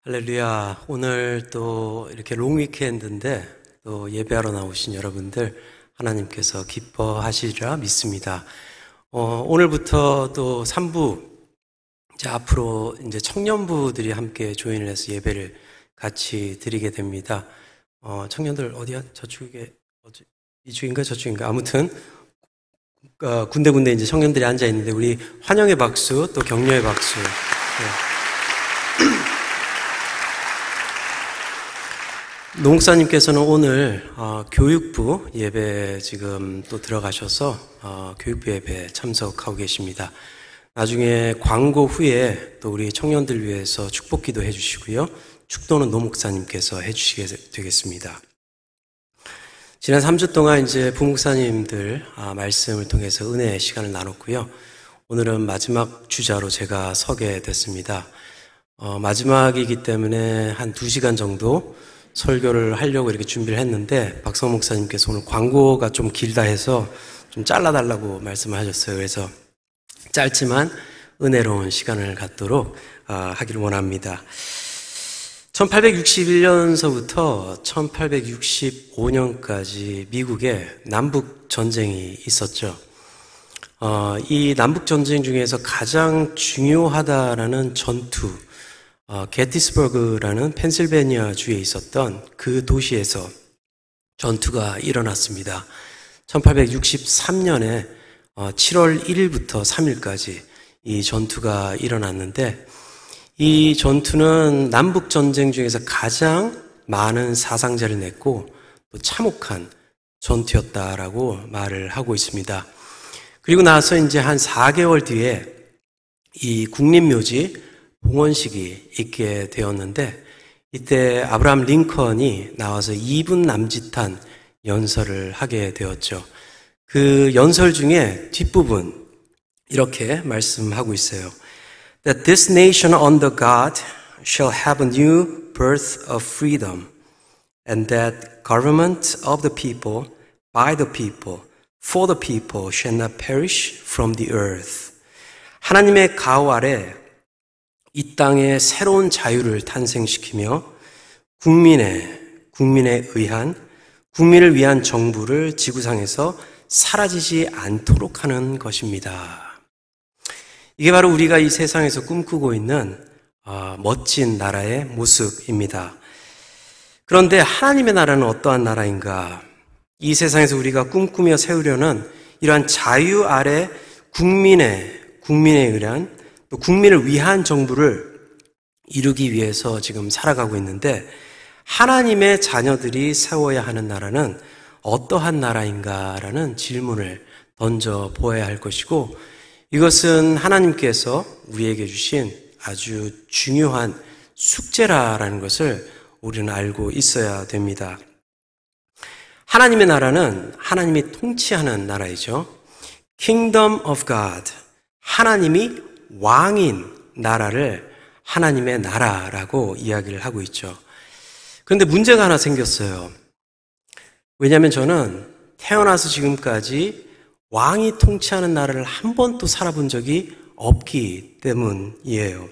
할렐루야. 오늘 또 이렇게 롱 위켄드인데 또 예배하러 나오신 여러분들 하나님께서 기뻐하시리라 믿습니다. 오늘부터 또 3부 이제 앞으로 이제 청년부들이 함께 조인을 해서 예배를 같이 드리게 됩니다. 청년들 어디야? 저쪽에 이쪽인가 저쪽인가 아무튼 군데군데 이제 청년들이 앉아 있는데 우리 환영의 박수 또 격려의 박수. 네. 농사님께서는 오늘 교육부 예배 지금 또 들어가셔서 교육부 예배 참석하고 계십니다. 나중에 광고 후에 또 우리 청년들 위해서 축복기도 해주시고요. 축도는 노 목사님께서 해주시게 되겠습니다. 지난 3주 동안 이제 부목사님들 말씀을 통해서 은혜의 시간을 나눴고요. 오늘은 마지막 주자로 제가 서게 됐습니다. 마지막이기 때문에 한 2시간 정도 설교를 하려고 이렇게 준비를 했는데 박성 목사님께서 오늘 광고가 좀 길다 해서 좀 잘라달라고 말씀을 하셨어요. 그래서 짧지만 은혜로운 시간을 갖도록 하기를 원합니다. 1861년서부터 1865년까지 미국에 남북전쟁이 있었죠. 이 남북전쟁 중에서 가장 중요하다라는 전투, 게티스버그라는 펜실베니아 주에 있었던 그 도시에서 전투가 일어났습니다. 1863년에 7월 1일부터 3일까지 이 전투가 일어났는데 이 전투는 남북전쟁 중에서 가장 많은 사상자를 냈고 또 참혹한 전투였다라고 말을 하고 있습니다. 그리고 나서 이제 한 4개월 뒤에 이 국립묘지 봉헌식이 있게 되었는데 이때 아브라함 링컨이 나와서 2분 남짓한 연설을 하게 되었죠. 그 연설 중에 뒷부분 이렇게 말씀하고 있어요. That this nation under God shall have a new birth of freedom, and that government of the people, by the people, for the people shall not perish from the earth. 하나님의 가호 아래 이 땅에 새로운 자유를 탄생시키며 국민을 위한 정부를 지구상에서 사라지지 않도록 하는 것입니다. 이게 바로 우리가 이 세상에서 꿈꾸고 있는 멋진 나라의 모습입니다. 그런데 하나님의 나라는 어떠한 나라인가? 이 세상에서 우리가 꿈꾸며 세우려는 이러한 자유 아래 국민을 위한 정부를 이루기 위해서 지금 살아가고 있는데 하나님의 자녀들이 세워야 하는 나라는 어떠한 나라인가라는 질문을 던져 보아야 할 것이고 이것은 하나님께서 우리에게 주신 아주 중요한 숙제라는 것을 우리는 알고 있어야 됩니다. 하나님의 나라는 하나님이 통치하는 나라이죠. Kingdom of God. 하나님이 왕인 나라를 하나님의 나라라고 이야기를 하고 있죠. 그런데 문제가 하나 생겼어요. 왜냐하면 저는 태어나서 지금까지 왕이 통치하는 나라를 한 번도 살아본 적이 없기 때문이에요.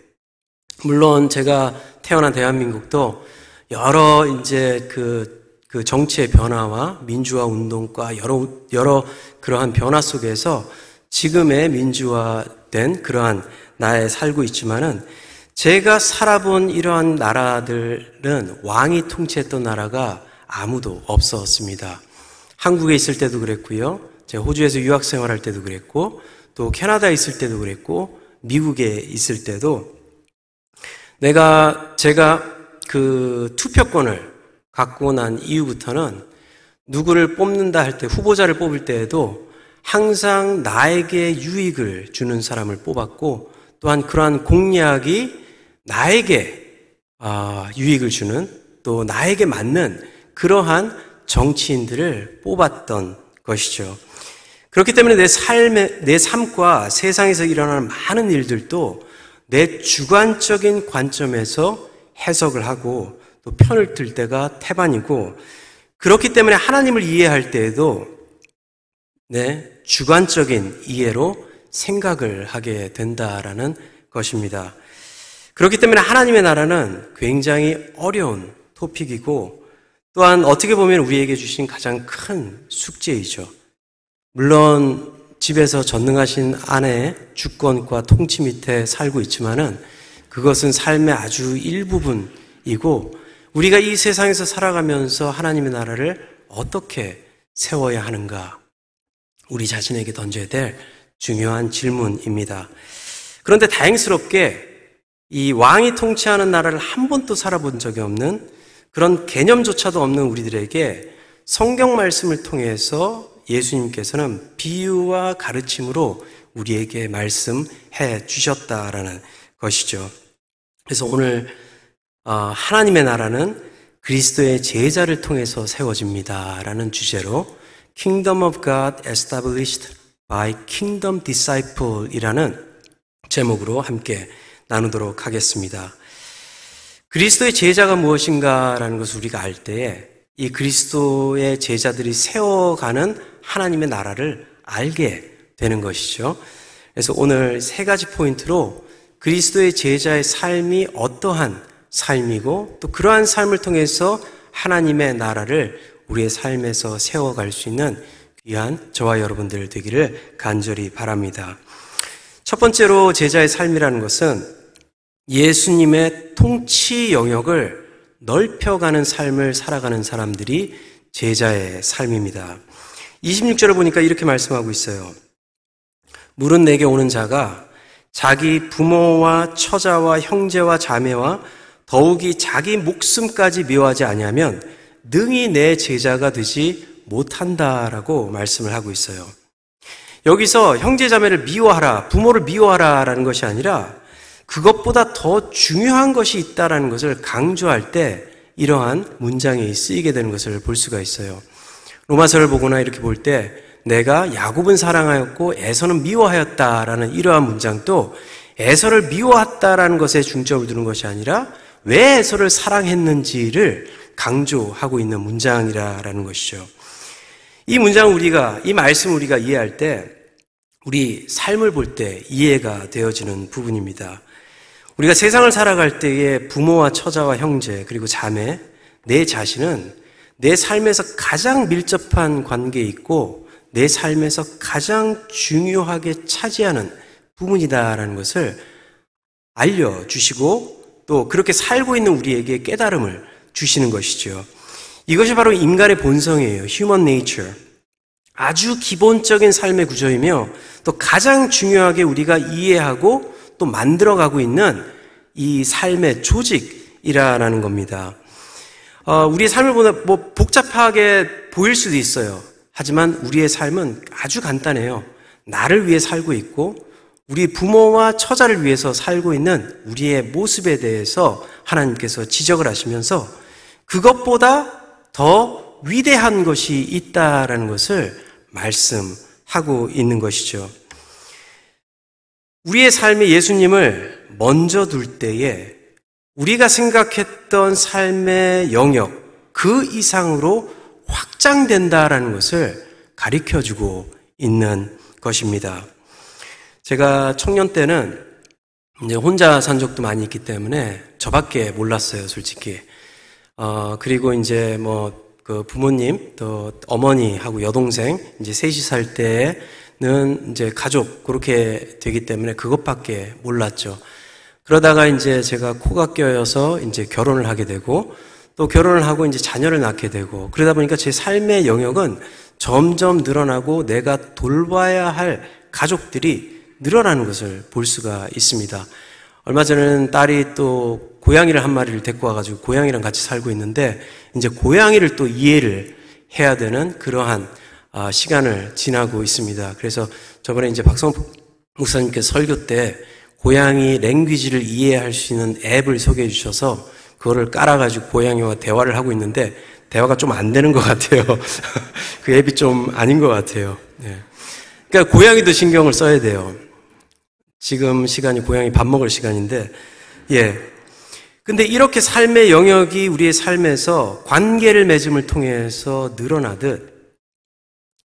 물론 제가 태어난 대한민국도 여러 이제 그 정치의 변화와 민주화 운동과 여러 그러한 변화 속에서 지금의 민주화된 그러한 나라에 살고 있지만은 제가 살아본 이러한 나라들은 왕이 통치했던 나라가 아무도 없었습니다. 한국에 있을 때도 그랬고요. 제가 호주에서 유학 생활할 때도 그랬고 또 캐나다에 있을 때도 그랬고 미국에 있을 때도 제가 그 투표권을 갖고 난 이후부터는 누구를 뽑는다 할 때 후보자를 뽑을 때에도 항상 나에게 유익을 주는 사람을 뽑았고 또한 그러한 공약이 나에게 유익을 주는 또 나에게 맞는 그러한 정치인들을 뽑았던 것이죠. 그렇기 때문에 내 삶과 세상에서 일어나는 많은 일들도 내 주관적인 관점에서 해석을 하고 또 편을 들 때가 태반이고 그렇기 때문에 하나님을 이해할 때에도 내 주관적인 이해로 생각을 하게 된다라는 것입니다. 그렇기 때문에 하나님의 나라는 굉장히 어려운 토픽이고 또한 어떻게 보면 우리에게 주신 가장 큰 숙제이죠. 물론 집에서 전능하신 아내의 주권과 통치 밑에 살고 있지만은 그것은 삶의 아주 일부분이고 우리가 이 세상에서 살아가면서 하나님의 나라를 어떻게 세워야 하는가 우리 자신에게 던져야 될 중요한 질문입니다. 그런데 다행스럽게 이 왕이 통치하는 나라를 한 번도 살아본 적이 없는 그런 개념조차도 없는 우리들에게 성경 말씀을 통해서 예수님께서는 비유와 가르침으로 우리에게 말씀해 주셨다라는 것이죠. 그래서 오늘 하나님의 나라는 그리스도의 제자를 통해서 세워집니다라는 주제로 Kingdom of God established by Kingdom Disciple 이라는 제목으로 함께 나누도록 하겠습니다. 그리스도의 제자가 무엇인가라는 것을 우리가 알 때에 이 그리스도의 제자들이 세워가는 하나님의 나라를 알게 되는 것이죠. 그래서 오늘 세 가지 포인트로 그리스도의 제자의 삶이 어떠한 삶이고 또 그러한 삶을 통해서 하나님의 나라를 우리의 삶에서 세워갈 수 있는 귀한 저와 여러분들 되기를 간절히 바랍니다. 첫 번째로 제자의 삶이라는 것은 예수님의 통치 영역을 넓혀가는 삶을 살아가는 사람들이 제자의 삶입니다. 26절을 보니까 이렇게 말씀하고 있어요. 물은 내게 오는 자가 자기 부모와 처자와 형제와 자매와 더욱이 자기 목숨까지 미워하지 아니하면 능히 내 제자가 되지 못한다라고 말씀을 하고 있어요. 여기서 형제 자매를 미워하라, 부모를 미워하라라는 것이 아니라 그것보다 더 중요한 것이 있다라는 것을 강조할 때 이러한 문장이 쓰이게 되는 것을 볼 수가 있어요. 로마서를 보거나 이렇게 볼 때 내가 야곱은 사랑하였고 에서는 미워하였다라는 이러한 문장도 에서를 미워했다라는 것에 중점을 두는 것이 아니라 왜 에서를 사랑했는지를 강조하고 있는 문장이라는 것이죠. 이 문장 이 말씀을 우리가 이해할 때 우리 삶을 볼 때 이해가 되어지는 부분입니다. 우리가 세상을 살아갈 때에 부모와 처자와 형제 그리고 자매, 내 자신은 내 삶에서 가장 밀접한 관계에 있고 내 삶에서 가장 중요하게 차지하는 부분이다라는 것을 알려주시고 또 그렇게 살고 있는 우리에게 깨달음을 주시는 것이죠. 이것이 바로 인간의 본성이에요. Human nature. 아주 기본적인 삶의 구조이며 또 가장 중요하게 우리가 이해하고 또 만들어가고 있는 이 삶의 조직이라는 겁니다. 우리의 삶을 보다 복잡하게 보일 수도 있어요. 하지만 우리의 삶은 아주 간단해요. 나를 위해 살고 있고 우리 부모와 처자를 위해서 살고 있는 우리의 모습에 대해서 하나님께서 지적을 하시면서 그것보다 더 위대한 것이 있다라는 것을 말씀하고 있는 것이죠. 우리의 삶에 예수님을 먼저 둘 때에 우리가 생각했던 삶의 영역 그 이상으로 확장된다라는 것을 가르쳐주고 있는 것입니다. 제가 청년 때는 이제 혼자 산 적도 많이 있기 때문에 저밖에 몰랐어요, 솔직히. 그리고 이제 그 부모님, 또 어머니하고 여동생, 이제 셋이 살 때는 이제 가족, 그렇게 되기 때문에 그것밖에 몰랐죠. 그러다가 이제 제가 코가 껴여서 이제 결혼을 하게 되고, 또 결혼을 하고 이제 자녀를 낳게 되고, 그러다 보니까 제 삶의 영역은 점점 늘어나고 내가 돌봐야 할 가족들이 늘어나는 것을 볼 수가 있습니다. 얼마 전에는 딸이 또 고양이를 한 마리를 데리고 와가지고 고양이랑 같이 살고 있는데 이제 고양이를 또 이해를 해야 되는 그러한 시간을 지나고 있습니다. 그래서 저번에 이제 박성 목사님께서 설교 때 고양이 랭귀지를 이해할 수 있는 앱을 소개해 주셔서 그거를 깔아가지고 고양이와 대화를 하고 있는데 대화가 좀 안 되는 것 같아요. 그 앱이 좀 아닌 것 같아요. 네. 그러니까 고양이도 신경을 써야 돼요. 지금 시간이 고양이 밥 먹을 시간인데, 근데 이렇게 삶의 영역이 우리의 삶에서 관계를 맺음을 통해서 늘어나듯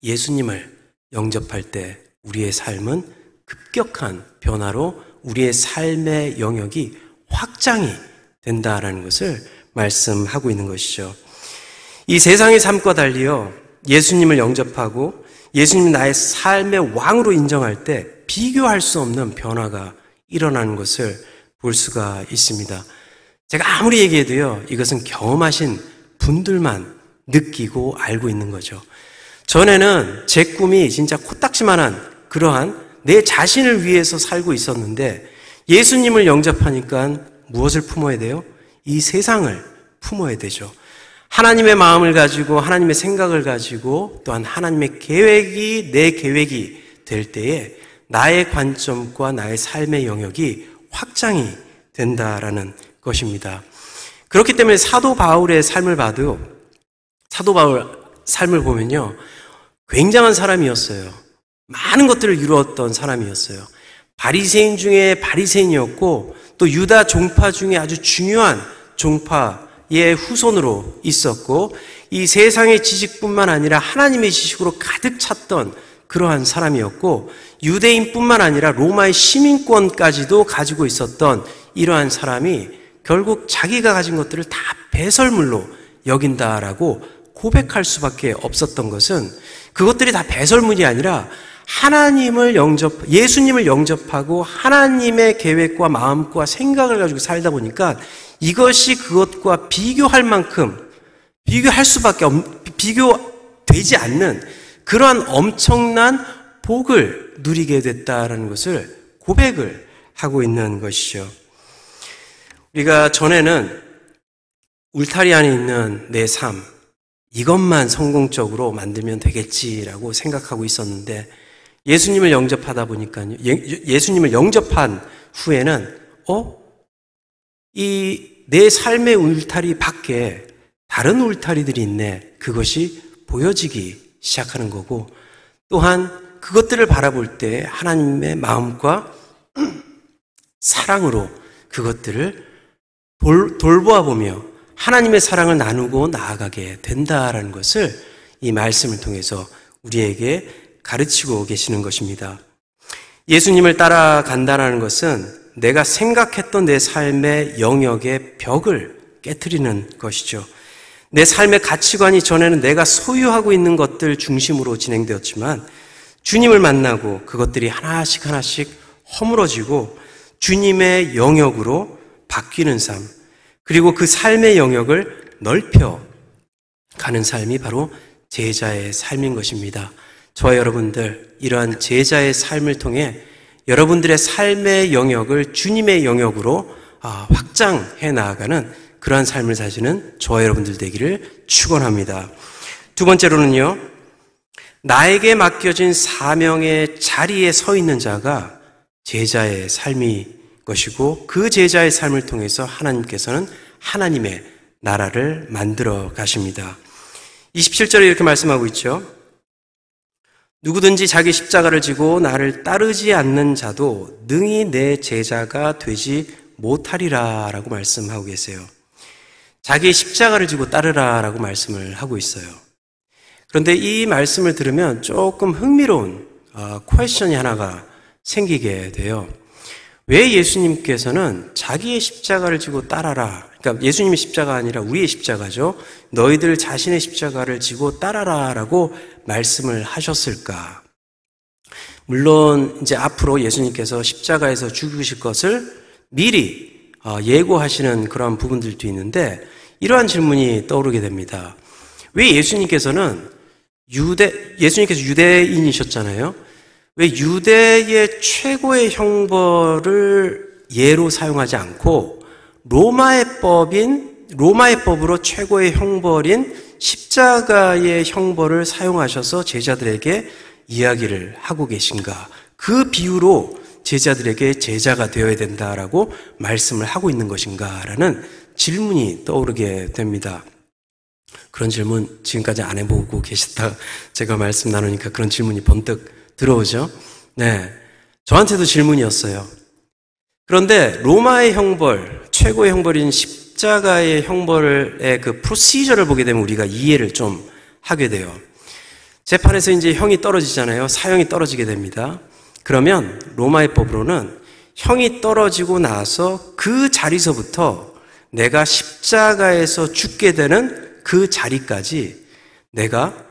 예수님을 영접할 때 우리의 삶은 급격한 변화로 우리의 삶의 영역이 확장이 된다라는 것을 말씀하고 있는 것이죠. 이 세상의 삶과 달리요, 예수님을 영접하고 예수님 나의 삶의 왕으로 인정할 때 비교할 수 없는 변화가 일어나는 것을 볼 수가 있습니다. 제가 아무리 얘기해도요, 이것은 경험하신 분들만 느끼고 알고 있는 거죠. 전에는 제 꿈이 진짜 코딱지만한 그러한 내 자신을 위해서 살고 있었는데 예수님을 영접하니까 무엇을 품어야 돼요? 이 세상을 품어야 되죠. 하나님의 마음을 가지고 하나님의 생각을 가지고 또한 하나님의 계획이 내 계획이 될 때에 나의 관점과 나의 삶의 영역이 확장이 된다라는 것입니다. 그렇기 때문에 사도 바울의 삶을 봐도 사도 바울 삶을 보면요, 굉장한 사람이었어요. 많은 것들을 이루었던 사람이었어요. 바리새인 중에 바리새인이었고 또 유다 종파 중에 아주 중요한 종파의 후손으로 있었고 이 세상의 지식뿐만 아니라 하나님의 지식으로 가득 찼던 그러한 사람이었고 유대인뿐만 아니라 로마의 시민권까지도 가지고 있었던 이러한 사람이 결국 자기가 가진 것들을 다 배설물로 여긴다라고 고백할 수밖에 없었던 것은 그것들이 다 배설물이 아니라 예수님을 영접하고 하나님의 계획과 마음과 생각을 가지고 살다 보니까 이것이 그것과 비교되지 않는 그러한 엄청난 복을 누리게 됐다라는 것을 고백을 하고 있는 것이죠. 우리가 전에는 울타리 안에 있는 내 삶, 이것만 성공적으로 만들면 되겠지라고 생각하고 있었는데 예수님을 영접하다 보니까요, 예수님을 영접한 후에는 이 내 삶의 울타리 밖에 다른 울타리들이 있네. 그것이 보여지기 시작하는 거고 또한 그것들을 바라볼 때 하나님의 마음과 사랑으로 그것들을 돌보아 보며 하나님의 사랑을 나누고 나아가게 된다라는 것을 이 말씀을 통해서 우리에게 가르치고 계시는 것입니다. 예수님을 따라간다는 것은 내가 생각했던 내 삶의 영역의 벽을 깨트리는 것이죠. 내 삶의 가치관이 전에는 내가 소유하고 있는 것들 중심으로 진행되었지만 주님을 만나고 그것들이 하나씩 허물어지고 주님의 영역으로 바뀌는 삶, 그리고 그 삶의 영역을 넓혀 가는 삶이 바로 제자의 삶인 것입니다. 저와 여러분들, 이러한 제자의 삶을 통해 여러분들의 삶의 영역을 주님의 영역으로 확장해 나아가는 그러한 삶을 사시는 저와 여러분들 되기를 축원합니다. 두 번째로는요, 나에게 맡겨진 사명의 자리에 서 있는 자가 제자의 삶이 것이고 그 제자의 삶을 통해서 하나님께서는 하나님의 나라를 만들어 가십니다. 27절에 이렇게 말씀하고 있죠. 누구든지 자기 십자가를 지고 나를 따르지 않는 자도 능히 내 제자가 되지 못하리라 라고 말씀하고 계세요. 자기의 십자가를 지고 따르라 라고 말씀을 하고 있어요. 그런데 이 말씀을 들으면 조금 흥미로운 퀘스천이 하나가 생기게 돼요. 왜 예수님께서는 자기의 십자가를 지고 따라라, 그러니까 예수님의 십자가 아니라 우리의 십자가죠. 너희들 자신의 십자가를 지고 따라라 라고 말씀을 하셨을까? 물론 이제 앞으로 예수님께서 십자가에서 죽으실 것을 미리 예고하시는 그런 부분들도 있는데 이러한 질문이 떠오르게 됩니다. 왜 예수님께서 유대인이셨잖아요. 왜 유대의 최고의 형벌을 예로 사용하지 않고 로마의 법으로 최고의 형벌인 십자가의 형벌을 사용하셔서 제자들에게 이야기를 하고 계신가? 그 비유로 제자들에게 제자가 되어야 된다라고 말씀을 하고 있는 것인가라는 질문이 떠오르게 됩니다. 그런 질문 지금까지 안 해보고 계시다 제가 말씀 나누니까 그런 질문이 번뜩 들어오죠? 네. 저한테도 질문이었어요. 그런데 로마의 형벌, 최고의 형벌인 십자가의 형벌의 그 프로시저를 보게 되면 우리가 이해를 좀 하게 돼요. 재판에서 이제 형이 떨어지잖아요. 사형이 떨어지게 됩니다. 그러면 로마의 법으로는 형이 떨어지고 나서 그 자리서부터 내가 십자가에서 죽게 되는 그 자리까지 내가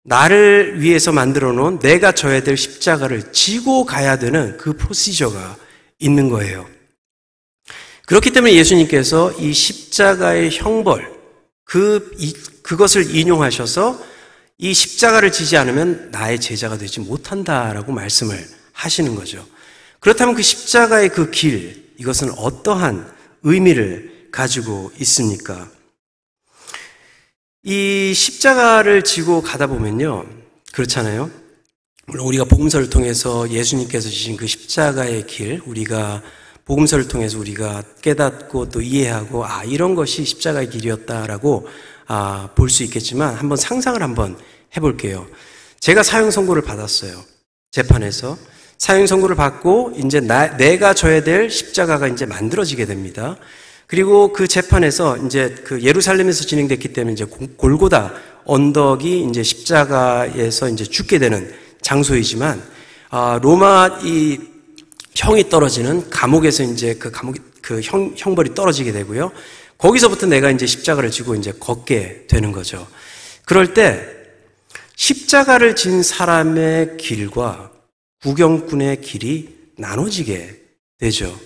나를 위해서 만들어 놓은 내가 져야 될 십자가를 지고 가야 되는 그 프로시저가 있는 거예요. 그렇기 때문에 예수님께서 이 십자가의 형벌, 그것을 인용하셔서 이 십자가를 지지 않으면 나의 제자가 되지 못한다라고 말씀을 하시는 거죠. 그렇다면 그 십자가의 그 길, 이것은 어떠한 의미를 가지고 있습니까? 이 십자가를 지고 가다 보면요, 그렇잖아요. 물론 우리가 복음서를 통해서 예수님께서 지신 그 십자가의 길, 우리가 복음서를 통해서 우리가 깨닫고 또 이해하고 이런 것이 십자가의 길이었다라고 볼 수 있겠지만 한번 상상을 한번 해볼게요. 제가 사형 선고를 받았어요. 재판에서 사형 선고를 받고 이제 내가 져야 될 십자가가 이제 만들어지게 됩니다. 그리고 그 재판에서 이제 그 예루살렘에서 진행됐기 때문에 이제 골고다 언덕이 이제 십자가에서 이제 죽게 되는 장소이지만 로마 이 형이 떨어지는 감옥에서 이제 그 형벌이 떨어지게 되고요. 거기서부터 내가 이제 십자가를 지고 이제 걷게 되는 거죠. 그럴 때 십자가를 진 사람의 길과 구경꾼의 길이 나눠지게 되죠.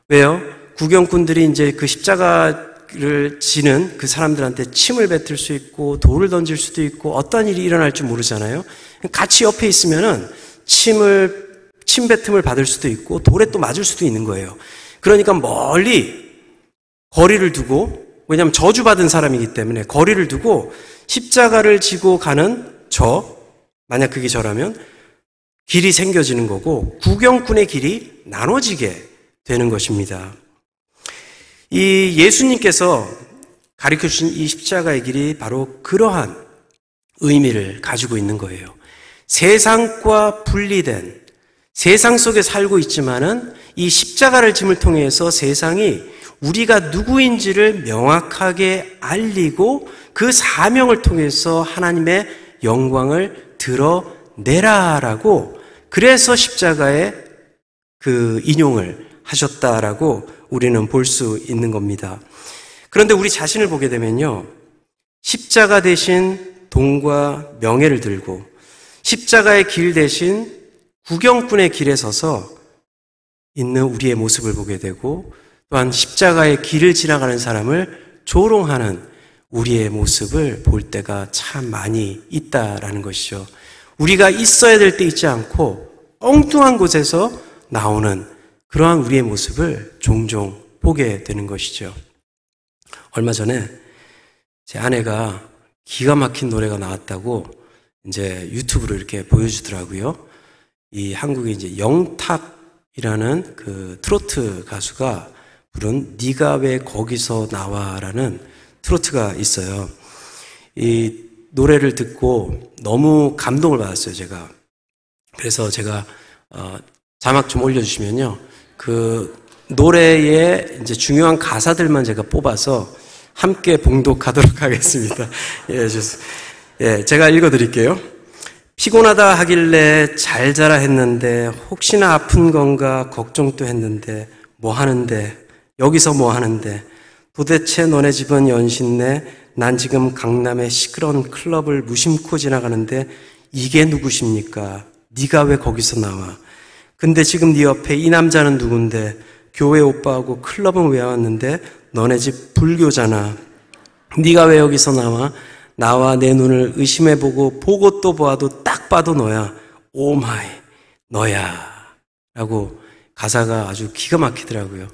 왜요? 구경꾼들이 이제 그 십자가를 지는 그 사람들한테 침을 뱉을 수 있고 돌을 던질 수도 있고 어떤 일이 일어날 줄 모르잖아요. 같이 옆에 있으면은 침뱉음을 받을 수도 있고 돌에 또 맞을 수도 있는 거예요. 그러니까 멀리 거리를 두고, 왜냐하면 저주받은 사람이기 때문에 거리를 두고 십자가를 지고 가는 만약 그게 저라면 길이 생겨지는 거고 구경꾼의 길이 나눠지게 되는 것입니다. 이 예수님께서 가르쳐주신 이 십자가의 길이 바로 그러한 의미를 가지고 있는 거예요. 세상과 분리된, 세상 속에 살고 있지만은 이 십자가를 짐을 통해서 세상이 우리가 누구인지를 명확하게 알리고 그 사명을 통해서 하나님의 영광을 드러내라라고, 그래서 십자가에 그 인용을 하셨다라고 우리는 볼 수 있는 겁니다. 그런데 우리 자신을 보게 되면요, 십자가 대신 돈과 명예를 들고 십자가의 길 대신 구경꾼의 길에 서서 있는 우리의 모습을 보게 되고, 또한 십자가의 길을 지나가는 사람을 조롱하는 우리의 모습을 볼 때가 참 많이 있다라는 것이죠. 우리가 있어야 될 때 있지 않고 엉뚱한 곳에서 나오는 그러한 우리의 모습을 종종 보게 되는 것이죠. 얼마 전에 제 아내가 기가 막힌 노래가 나왔다고 이제 유튜브로 이렇게 보여주더라고요. 이 한국의 이제 영탁이라는 그 트로트 가수가 부른 네가 왜 거기서 나와라는 트로트가 있어요. 이 노래를 듣고 너무 감동을 받았어요, 제가. 그래서 제가 자막 좀 올려주시면요, 그 노래의 이제 중요한 가사들만 제가 뽑아서 함께 봉독하도록 하겠습니다. 제가 읽어드릴게요. 피곤하다 하길래 잘 자라 했는데 혹시나 아픈 건가 걱정도 했는데 뭐 하는데, 여기서 뭐 하는데, 도대체 너네 집은 연신내, 난 지금 강남의 시끄러운 클럽을 무심코 지나가는데 이게 누구십니까? 네가 왜 거기서 나와? 근데 지금 네 옆에 이 남자는 누군데? 교회 오빠하고 클럽은 왜 왔는데? 너네 집 불교잖아. 네가 왜 여기서 나와? 나와 내 눈을 의심해보고 보고 또 보아도 딱 봐도 너야. 오 마이, 너야. 라고 가사가 아주 기가 막히더라고요.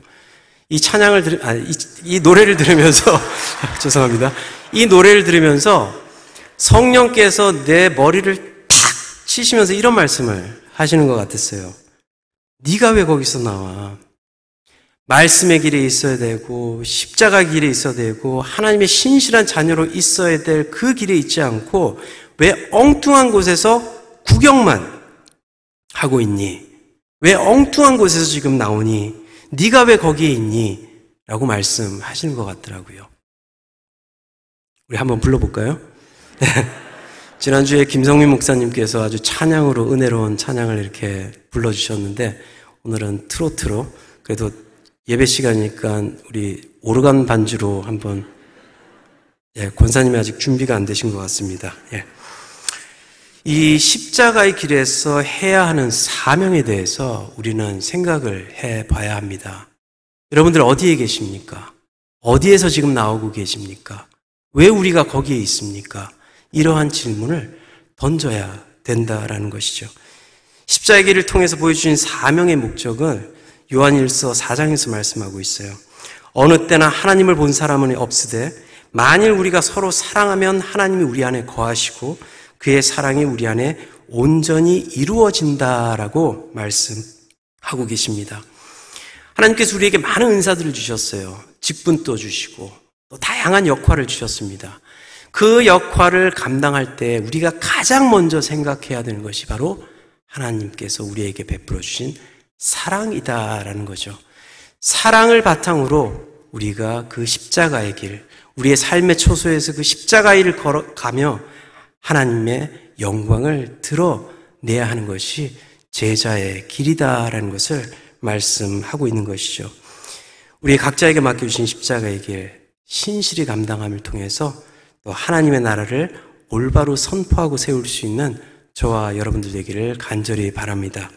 이 찬양을 이 노래를 들으면서 죄송합니다. 이 노래를 들으면서 성령께서 내 머리를 탁 치시면서 이런 말씀을 하시는 것 같았어요. 네가 왜 거기서 나와? 말씀의 길에 있어야 되고 십자가 길에 있어야 되고 하나님의 신실한 자녀로 있어야 될 그 길에 있지 않고 왜 엉뚱한 곳에서 구경만 하고 있니? 왜 엉뚱한 곳에서 지금 나오니? 네가 왜 거기에 있니? 라고 말씀하시는 것 같더라고요. 우리 한번 불러볼까요? 지난주에 김성민 목사님께서 아주 찬양으로 은혜로운 찬양을 이렇게 불러주셨는데 오늘은 트로트로, 그래도 예배 시간이니까 우리 오르간 반주로 한번, 권사님이 아직 준비가 안 되신 것 같습니다. 이 십자가의 길에서 해야 하는 사명에 대해서 우리는 생각을 해 봐야 합니다. 여러분들 어디에 계십니까? 어디에서 지금 나오고 계십니까? 왜 우리가 거기에 있습니까? 이러한 질문을 던져야 된다라는 것이죠. 십자가의 길을 통해서 보여주신 사명의 목적은 요한일서 4장에서 말씀하고 있어요. 어느 때나 하나님을 본 사람은 없으되 만일 우리가 서로 사랑하면 하나님이 우리 안에 거하시고 그의 사랑이 우리 안에 온전히 이루어진다라고 말씀하고 계십니다. 하나님께서 우리에게 많은 은사들을 주셨어요. 직분도 주시고 또 다양한 역할을 주셨습니다. 그 역할을 감당할 때 우리가 가장 먼저 생각해야 되는 것이 바로 하나님께서 우리에게 베풀어 주신 사랑이다라는 거죠. 사랑을 바탕으로 우리가 그 십자가의 길, 우리의 삶의 초소에서 그 십자가의 길을 걸어가며 하나님의 영광을 드러내야 하는 것이 제자의 길이다라는 것을 말씀하고 있는 것이죠. 우리 각자에게 맡겨주신 십자가의 길, 신실히 감당함을 통해서 또 하나님의 나라를 올바로 선포하고 세울 수 있는 저와 여러분들 되기를 간절히 바랍니다.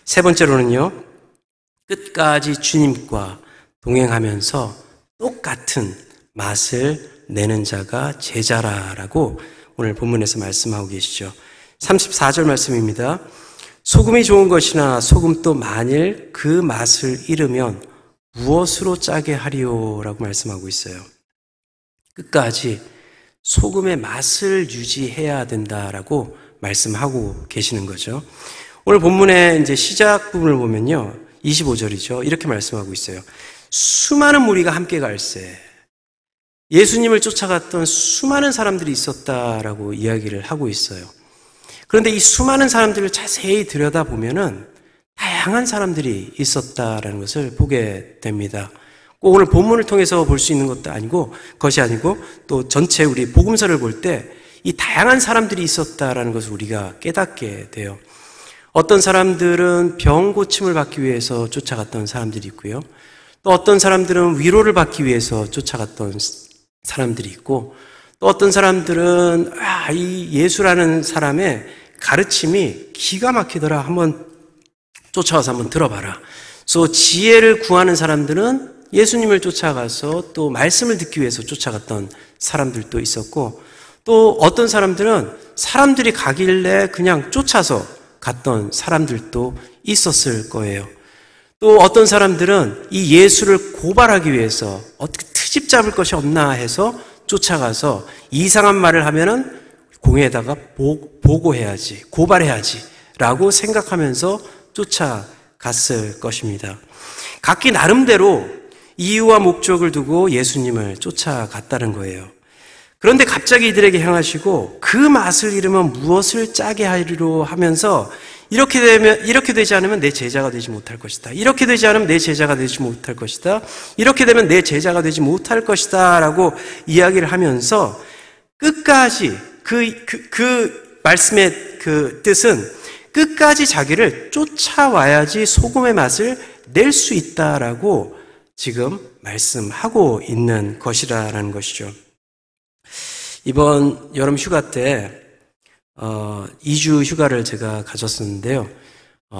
세 번째로는요, 끝까지 주님과 동행하면서 똑같은 맛을 내는 자가 제자라라고 오늘 본문에서 말씀하고 계시죠. 34절 말씀입니다. 소금이 좋은 것이나 소금도 만일 그 맛을 잃으면 무엇으로 짜게 하리오라고 말씀하고 있어요. 끝까지 소금의 맛을 유지해야 된다라고 말씀하고 계시는 거죠. 오늘 본문의 이제 시작 부분을 보면요, 25절이죠. 이렇게 말씀하고 있어요. 수많은 무리가 함께 갈새. 예수님을 쫓아갔던 수많은 사람들이 있었다라고 이야기를 하고 있어요. 그런데 이 수많은 사람들을 자세히 들여다보면은 다양한 사람들이 있었다라는 것을 보게 됩니다. 꼭 오늘 본문을 통해서 볼 수 있는 것도 아니고, 것이 아니고, 또 전체 우리 복음서를 볼 때 이 다양한 사람들이 있었다라는 것을 우리가 깨닫게 돼요. 어떤 사람들은 병 고침을 받기 위해서 쫓아갔던 사람들이 있고요. 또 어떤 사람들은 위로를 받기 위해서 쫓아갔던 사람들이 있고, 또 어떤 사람들은 이 예수라는 사람의 가르침이 기가 막히더라, 한번 쫓아와서 한번 들어봐라. 그래서 지혜를 구하는 사람들은 예수님을 쫓아가서 또 말씀을 듣기 위해서 쫓아갔던 사람들도 있었고, 또 어떤 사람들은 사람들이 가길래 그냥 쫓아서 갔던 사람들도 있었을 거예요. 또 어떤 사람들은 이 예수를 고발하기 위해서 어떻게 트집 잡을 것이 없나 해서 쫓아가서 이상한 말을 하면은 공회에다가 보고해야지, 고발해야지 라고 생각하면서 쫓아갔을 것입니다. 각기 나름대로 이유와 목적을 두고 예수님을 쫓아갔다는 거예요. 그런데 갑자기 이들에게 향하시고 그 맛을 잃으면 무엇을 짜게 하리로 하면서 이렇게 되지 않으면 내 제자가 되지 못할 것이다. 이렇게 되지 않으면 내 제자가 되지 못할 것이다. 이렇게 되면 내 제자가 되지 못할 것이다. 라고 이야기를 하면서 끝까지 그 말씀의 그 뜻은 끝까지 자기를 쫓아와야지 소금의 맛을 낼 수 있다라고 지금 말씀하고 있는 것이라는 것이죠. 이번 여름 휴가 때 2주 휴가를 제가 가졌었는데요.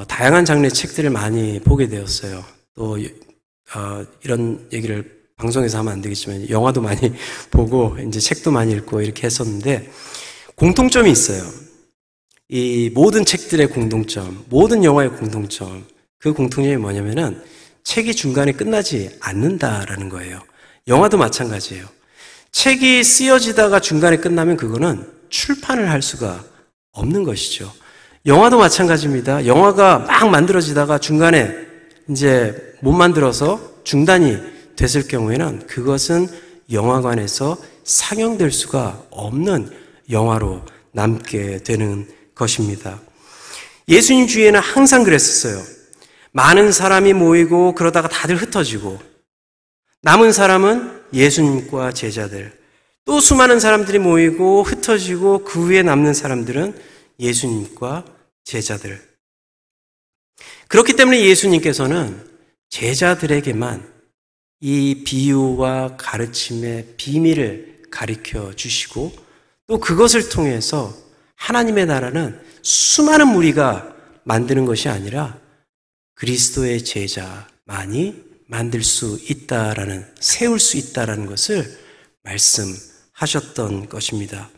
다양한 장르의 책들을 많이 보게 되었어요. 또 이런 얘기를 방송에서 하면 안 되겠지만 영화도 많이 보고 이제 책도 많이 읽고 이렇게 했었는데 공통점이 있어요. 이 모든 책들의 공통점, 모든 영화의 공통점, 그 공통점이 뭐냐면은 책이 중간에 끝나지 않는다라는 거예요. 영화도 마찬가지예요. 책이 쓰여지다가 중간에 끝나면 그거는 출판을 할 수가 없는 것이죠. 영화도 마찬가지입니다. 영화가 막 만들어지다가 중간에 이제 못 만들어서 중단이 됐을 경우에는 그것은 영화관에서 상영될 수가 없는 영화로 남게 되는 것입니다. 예수님 주위에는 항상 그랬었어요. 많은 사람이 모이고 그러다가 다들 흩어지고 남은 사람은 예수님과 제자들, 또 수많은 사람들이 모이고 흩어지고 그 위에 남는 사람들은 예수님과 제자들. 그렇기 때문에 예수님께서는 제자들에게만 이 비유와 가르침의 비밀을 가르쳐 주시고 또 그것을 통해서 하나님의 나라는 수많은 무리가 만드는 것이 아니라 그리스도의 제자만이 만들 수 있다라는, 세울 수 있다라는 것을 말씀하셨던 것입니다.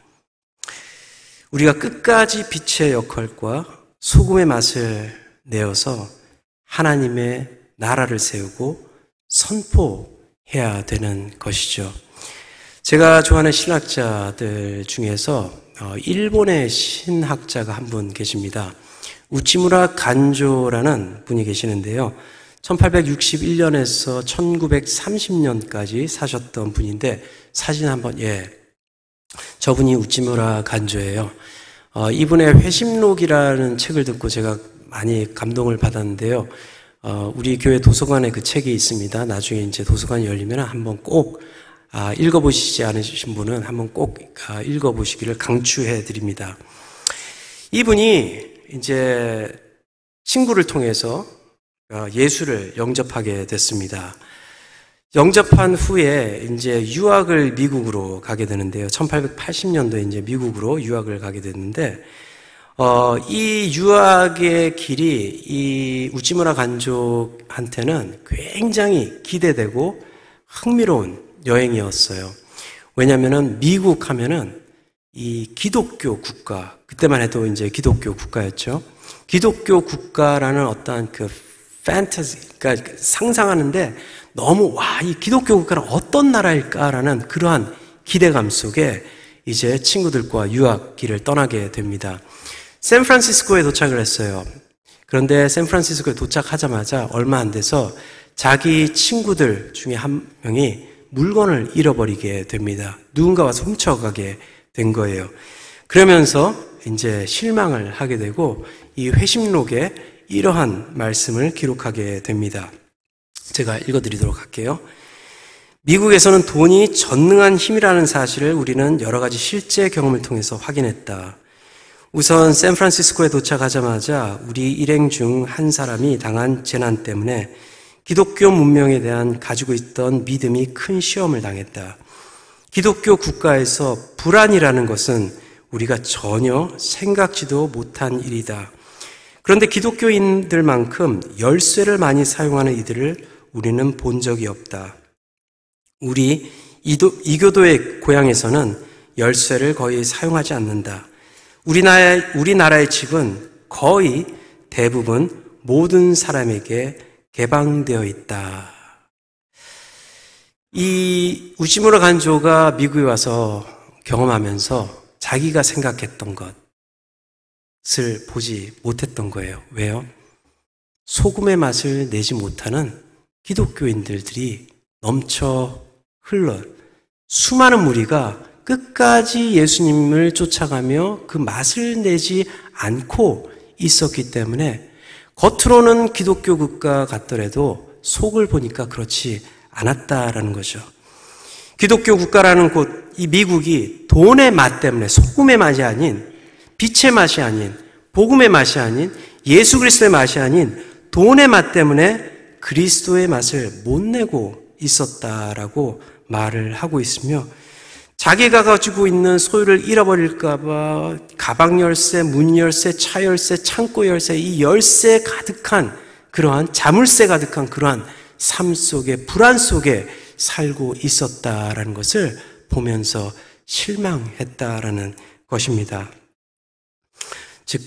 우리가 끝까지 빛의 역할과 소금의 맛을 내어서 하나님의 나라를 세우고 선포해야 되는 것이죠. 제가 좋아하는 신학자들 중에서 일본의 신학자가 한 분 계십니다. 우치무라 간조라는 분이 계시는데요. 1861년에서 1930년까지 사셨던 분인데 사진 한번, 저분이 우치무라 간조예요. 이분의 회심록이라는 책을 듣고 제가 많이 감동을 받았는데요. 우리 교회 도서관에 그 책이 있습니다. 나중에 이제 도서관이 열리면 한번 꼭 읽어보시지 않으신 분은 한번 꼭 읽어보시기를 강추해 드립니다. 이분이 이제 친구를 통해서 예수를 영접하게 됐습니다. 영접한 후에 이제 유학을 미국으로 가게 되는데요. 1880년도에 이제 미국으로 유학을 가게 됐는데, 이 유학의 길이 이 우치무라 간조한테는 굉장히 기대되고 흥미로운 여행이었어요. 왜냐면은 미국 하면은 이 기독교 국가, 그때만 해도 이제 기독교 국가였죠. 기독교 국가라는 어떤 그 판타지, 그러니까 상상하는데 너무 이 기독교 국가는 어떤 나라일까라는 그러한 기대감 속에 이제 친구들과 유학길을 떠나게 됩니다. 샌프란시스코에 도착을 했어요. 그런데 샌프란시스코에 도착하자마자 얼마 안 돼서 자기 친구들 중에 한 명이 물건을 잃어버리게 됩니다. 누군가 와서 훔쳐가게 된 거예요. 그러면서 이제 실망을 하게 되고 이 회심록에 이러한 말씀을 기록하게 됩니다. 제가 읽어드리도록 할게요. 미국에서는 돈이 전능한 힘이라는 사실을 우리는 여러 가지 실제 경험을 통해서 확인했다. 우선 샌프란시스코에 도착하자마자 우리 일행 중 한 사람이 당한 재난 때문에 기독교 문명에 대한 가지고 있던 믿음이 큰 시험을 당했다. 기독교 국가에서 불안이라는 것은 우리가 전혀 생각지도 못한 일이다. 그런데 기독교인들만큼 열쇠를 많이 사용하는 이들을 우리는 본 적이 없다. 우리 이교도의 고향에서는 열쇠를 거의 사용하지 않는다. 우리나라의 집은 거의 대부분 모든 사람에게 개방되어 있다. 이 우치무라 간조가 미국에 와서 경험하면서 자기가 생각했던 것을 보지 못했던 거예요. 왜요? 소금의 맛을 내지 못하는 기독교인들이 넘쳐 흘러 수많은 무리가 끝까지 예수님을 쫓아가며 그 맛을 내지 않고 있었기 때문에 겉으로는 기독교 국가 같더라도 속을 보니까 그렇지 않았다라는 거죠. 기독교 국가라는 곳, 이 미국이 돈의 맛 때문에, 소금의 맛이 아닌, 빛의 맛이 아닌, 복음의 맛이 아닌, 예수 그리스도의 맛이 아닌 돈의 맛 때문에 그리스도의 맛을 못 내고 있었다라고 말을 하고 있으며, 자기가 가지고 있는 소유를 잃어버릴까봐 가방 열쇠, 문 열쇠, 차 열쇠, 창고 열쇠, 이 열쇠 가득한 그러한, 자물쇠 가득한 그러한 삶 속에, 불안 속에 살고 있었다라는 것을 보면서 실망했다라는 것입니다. 즉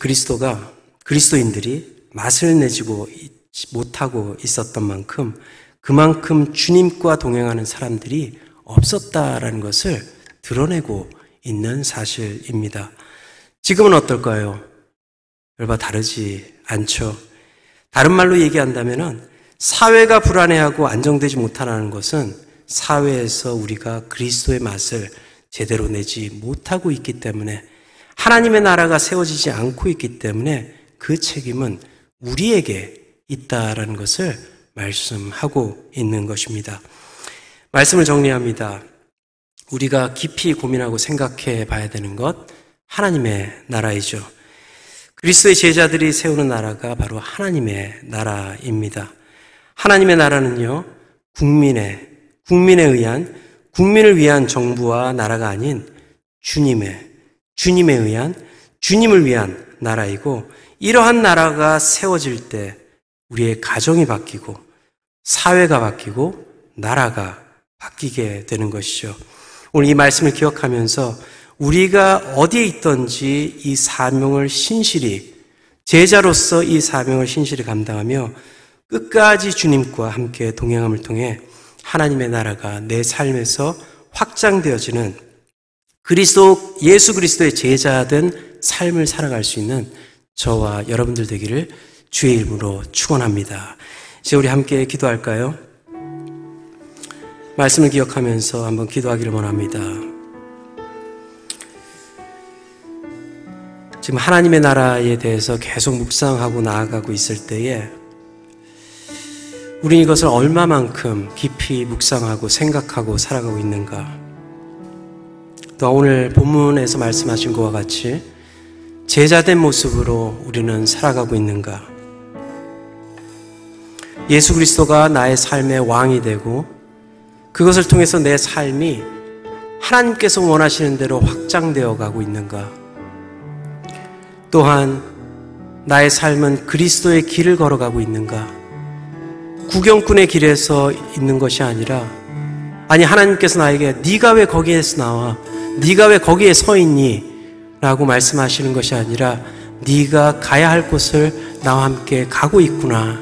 그리스도인들이 맛을 내지고 못하고 있었던 만큼 그만큼 주님과 동행하는 사람들이 없었다라는 것을 드러내고 있는 사실입니다. 지금은 어떨까요? 별반 다르지 않죠. 다른 말로 얘기한다면 사회가 불안해하고 안정되지 못하는 것은 사회에서 우리가 그리스도의 맛을 제대로 내지 못하고 있기 때문에, 하나님의 나라가 세워지지 않고 있기 때문에 그 책임은 우리에게 있다라는 것을 말씀하고 있는 것입니다. 말씀을 정리합니다. 우리가 깊이 고민하고 생각해 봐야 되는 것, 하나님의 나라이죠. 그리스도의 제자들이 세우는 나라가 바로 하나님의 나라입니다. 하나님의 나라는요, 국민을 위한 정부와 나라가 아닌 주님을 위한 나라이고, 이러한 나라가 세워질 때 우리의 가정이 바뀌고 사회가 바뀌고 나라가 바뀌게 되는 것이죠. 오늘 이 말씀을 기억하면서 우리가 어디에 있든지 이 사명을 제자로서 이 사명을 신실히 감당하며 끝까지 주님과 함께 동행함을 통해 하나님의 나라가 내 삶에서 확장되어지는 예수 그리스도의 제자된 삶을 살아갈 수 있는 저와 여러분들 되기를 주의 이름으로 축원합니다. 이제 우리 함께 기도할까요? 말씀을 기억하면서 한번 기도하기를 원합니다. 지금 하나님의 나라에 대해서 계속 묵상하고 나아가고 있을 때에 우리는 이것을 얼마만큼 깊이 묵상하고 생각하고 살아가고 있는가? 또 오늘 본문에서 말씀하신 것과 같이 제자된 모습으로 우리는 살아가고 있는가? 예수 그리스도가 나의 삶의 왕이 되고 그것을 통해서 내 삶이 하나님께서 원하시는 대로 확장되어 가고 있는가? 또한 나의 삶은 그리스도의 길을 걸어가고 있는가? 구경꾼의 길에서 있는 것이 아니라, 아니 하나님께서 나에게 네가 왜 거기에서 나와? 네가 왜 거기에 서 있니? 라고 말씀하시는 것이 아니라 네가 가야 할 곳을 나와 함께 가고 있구나.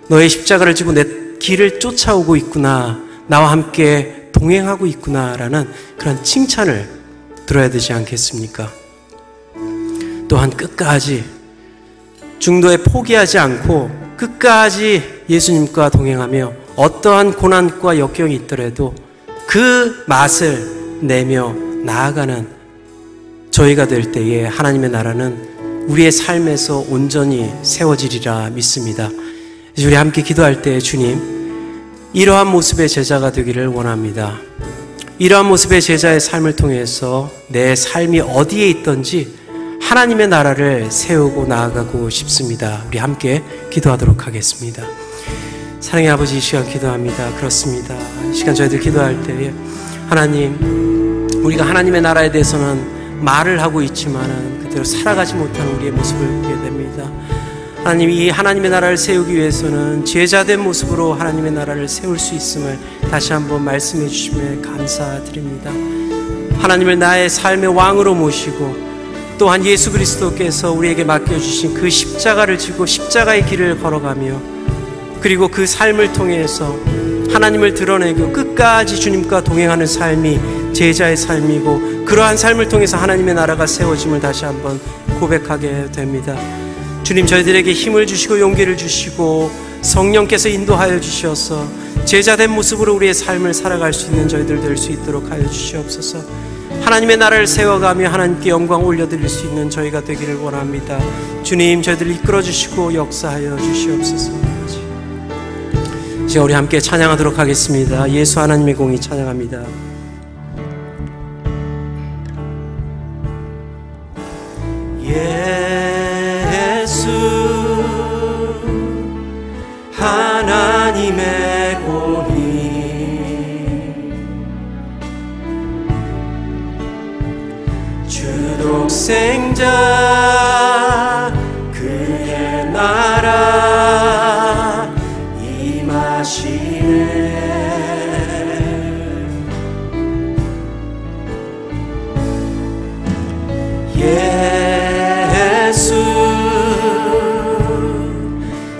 너의 십자가를 지고 내 길을 쫓아오고 있구나. 나와 함께 동행하고 있구나. 라는 그런 칭찬을 들어야 되지 않겠습니까? 또한 끝까지 중도에 포기하지 않고 끝까지 예수님과 동행하며 어떠한 고난과 역경이 있더라도 그 맛을 내며 나아가는 저희가 될 때에 하나님의 나라는 우리의 삶에서 온전히 세워지리라 믿습니다. 이제 우리 함께 기도할 때 주님, 이러한 모습의 제자가 되기를 원합니다. 이러한 모습의 제자의 삶을 통해서 내 삶이 어디에 있든지 하나님의 나라를 세우고 나아가고 싶습니다. 우리 함께 기도하도록 하겠습니다. 사랑의 아버지, 이 시간 기도합니다. 그렇습니다. 이 시간 저희들 기도할 때에 하나님, 우리가 하나님의 나라에 대해서는 말을 하고 있지만은 그대로 살아가지 못하는 우리의 모습을 보게 됩니다. 하나님, 이 하나님의 나라를 세우기 위해서는 제자된 모습으로 하나님의 나라를 세울 수 있음을 다시 한번 말씀해 주시며 감사드립니다. 하나님을 나의 삶의 왕으로 모시고 또한 예수 그리스도께서 우리에게 맡겨주신 그 십자가를 지고 십자가의 길을 걸어가며 그리고 그 삶을 통해서 하나님을 드러내고 끝까지 주님과 동행하는 삶이 제자의 삶이고, 그러한 삶을 통해서 하나님의 나라가 세워짐을 다시 한번 고백하게 됩니다. 주님, 저희들에게 힘을 주시고 용기를 주시고 성령께서 인도하여 주셔서 제자된 모습으로 우리의 삶을 살아갈 수 있는 저희들 될 수 있도록 하여 주시옵소서. 하나님의 나라를 세워가며 하나님께 영광 올려드릴 수 있는 저희가 되기를 원합니다. 주님, 저희들을 이끌어 주시고 역사하여 주시옵소서. 이제 우리 함께 찬양하도록 하겠습니다. 예수 하나님의 공의 찬양합니다. 예수 하나님의 공의 주 독생자 그의 나라 임하시네. 예수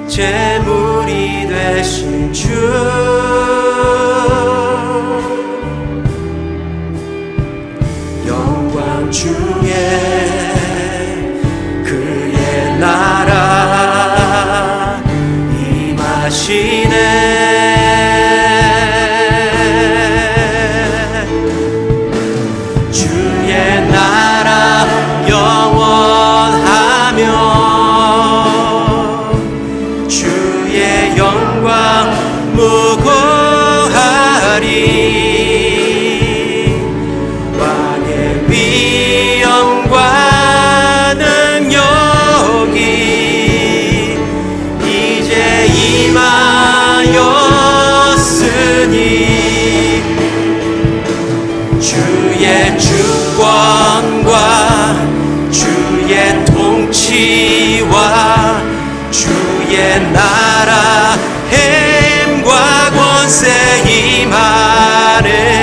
제물이 되신 주 영광 중에 그의 나라 임하시네. 주의 나라 영원하며 주의 영광 무궁 주의 주권과 주의 통치와 주의 나라 힘과 권세 임하네.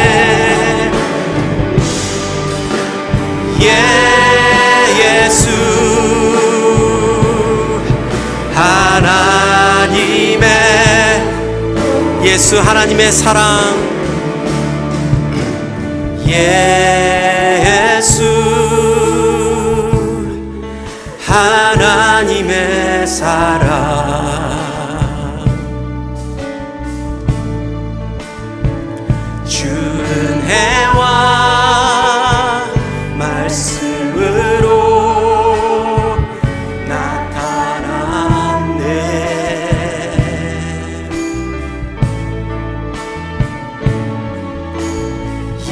예수 하나님의 사랑, 예수 하나님의 사랑, 주는 해와 말씀으로 나타났네.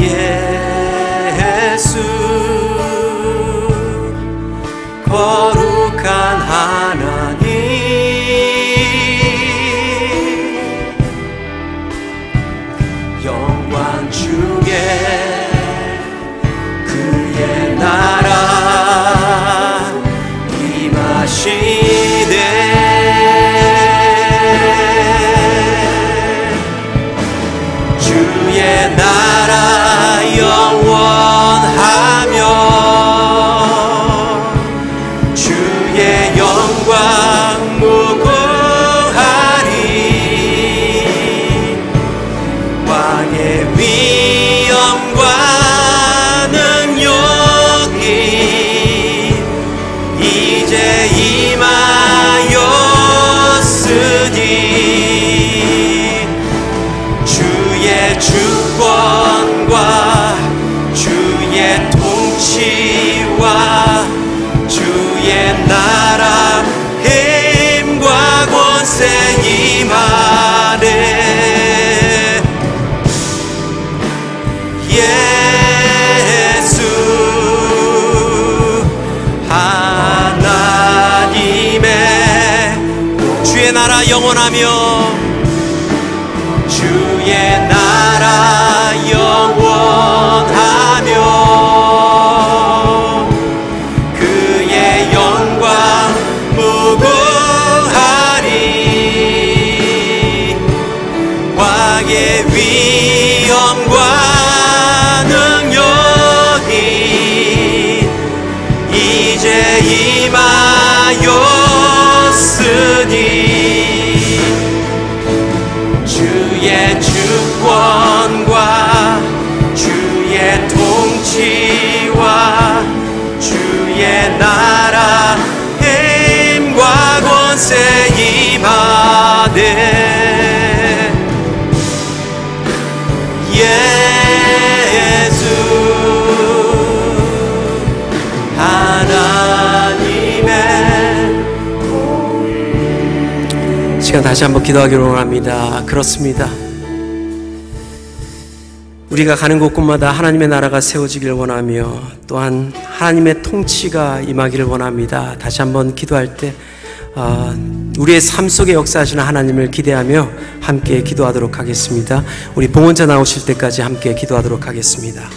예수 거룩한 하나님, 영광 중에 그의 나라 임하시네. 주의 나라 영원하며 주의 영광 무궁하리. 왕의 위엄과 능력이 이제 임하였으니 주의 주권과 주의 통치와 주의 나라 힘과 권세 임하네. 예수 하나님의 주의 나라 영원하며 주의 나라 영원하며 그의 영광 무궁하리. 왕의 위엄과 능력이 이제 임하였으니 주의 주권과 주의 통치와 주의 나라 힘과 권세 임하네. 예수 하나님의 시간 다시 한번 기도하기를 원합니다. 그렇습니다. 우리가 가는 곳곳마다 하나님의 나라가 세워지기를 원하며 또한 하나님의 통치가 임하기를 원합니다. 다시 한번 기도할 때 우리의 삶 속에 역사하시는 하나님을 기대하며 함께 기도하도록 하겠습니다. 우리 봉헌자 나오실 때까지 함께 기도하도록 하겠습니다.